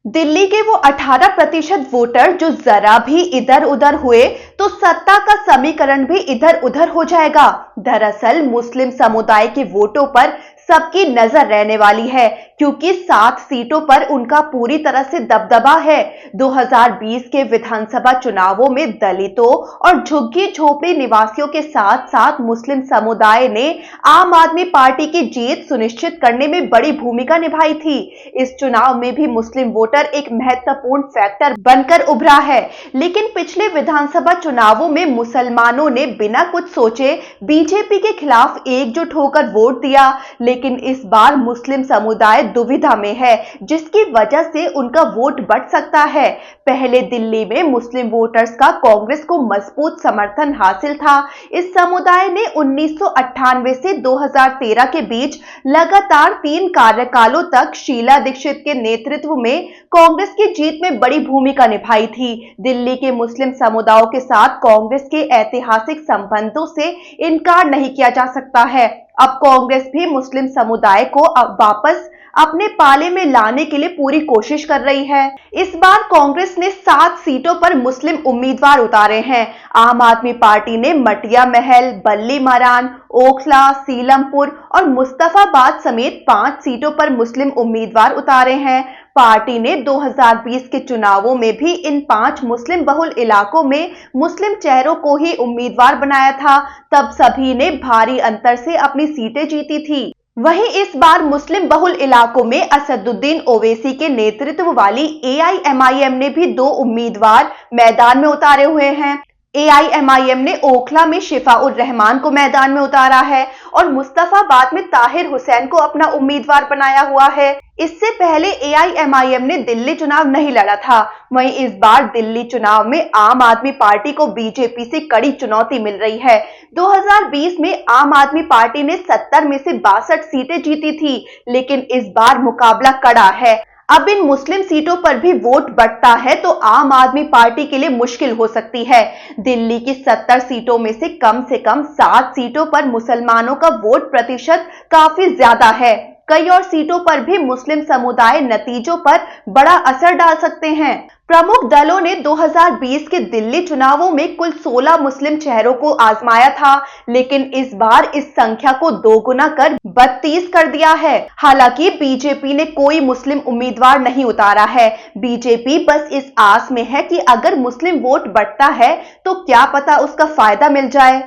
दिल्ली के वो 18% वोटर जो जरा भी इधर उधर हुए तो सत्ता का समीकरण भी इधर उधर हो जाएगा। दरअसल मुस्लिम समुदाय के वोटों पर सबकी नजर रहने वाली है, क्योंकि 7 सीटों पर उनका पूरी तरह से दबदबा है। 2020 के विधानसभा चुनावों में दलितों और झुग्गी झोपड़ी निवासियों के साथ साथ मुस्लिम समुदाय ने आम आदमी पार्टी की जीत सुनिश्चित करने में बड़ी भूमिका निभाई थी। इस चुनाव में भी मुस्लिम वोटर एक महत्वपूर्ण फैक्टर बनकर उभरा है, लेकिन पिछले विधानसभा चुनावों में मुसलमानों ने बिना कुछ सोचे बीजेपी के खिलाफ एकजुट होकर वोट दिया। लेकिन इस बार मुस्लिम समुदाय दुविधा में है, जिसकी वजह से उनका वोट बढ़ सकता है। पहले दिल्ली में मुस्लिम वोटर्स का कांग्रेस को मजबूत समर्थन हासिल था। इस समुदाय ने 1998 से 2013 के बीच लगातार 3 कार्यकालों तक शीला दीक्षित के नेतृत्व में कांग्रेस की जीत में बड़ी भूमिका निभाई थी। दिल्ली के मुस्लिम समुदायों के साथ कांग्रेस के ऐतिहासिक संबंधों से इनकार नहीं किया जा सकता है। अब कांग्रेस भी मुस्लिम समुदाय को अब वापस अपने पाले में लाने के लिए पूरी कोशिश कर रही है। इस बार कांग्रेस ने 7 सीटों पर मुस्लिम उम्मीदवार उतारे हैं। आम आदमी पार्टी ने मटिया महल, बल्ली मरान, ओखला, सीलमपुर और मुस्तफाबाद समेत 5 सीटों पर मुस्लिम उम्मीदवार उतारे हैं। पार्टी ने 2020 के चुनावों में भी इन 5 मुस्लिम बहुल इलाकों में मुस्लिम चेहरों को ही उम्मीदवार बनाया था। तब सभी ने भारी अंतर से अपनी सीटें जीती थी। वहीं इस बार मुस्लिम बहुल इलाकों में असदुद्दीन ओवैसी के नेतृत्व वाली एआईएमआईएम ने भी 2 उम्मीदवार मैदान में उतारे हुए हैं। एआईएमआईएम ने ओखला में शिफाउर रहमान को मैदान में उतारा है और मुस्तफाबाद में ताहिर हुसैन को अपना उम्मीदवार बनाया हुआ है। इससे पहले एआईएमआईएम ने दिल्ली चुनाव नहीं लड़ा था। वहीं इस बार दिल्ली चुनाव में आम आदमी पार्टी को बीजेपी से कड़ी चुनौती मिल रही है। 2020 में आम आदमी पार्टी ने 70 में से 62 सीटें जीती थी, लेकिन इस बार मुकाबला कड़ा है। अब इन मुस्लिम सीटों पर भी वोट बढ़ता है तो आम आदमी पार्टी के लिए मुश्किल हो सकती है। दिल्ली की 70 सीटों में से कम 7 सीटों पर मुसलमानों का वोट प्रतिशत काफी ज्यादा है। कई और सीटों पर भी मुस्लिम समुदाय नतीजों पर बड़ा असर डाल सकते हैं। प्रमुख दलों ने 2020 के दिल्ली चुनावों में कुल 16 मुस्लिम चेहरों को आजमाया था, लेकिन इस बार इस संख्या को दोगुना कर 32 कर दिया है। हालांकि बीजेपी ने कोई मुस्लिम उम्मीदवार नहीं उतारा है। बीजेपी बस इस आस में है कि अगर मुस्लिम वोट बढ़ता है तो क्या पता उसका फायदा मिल जाए।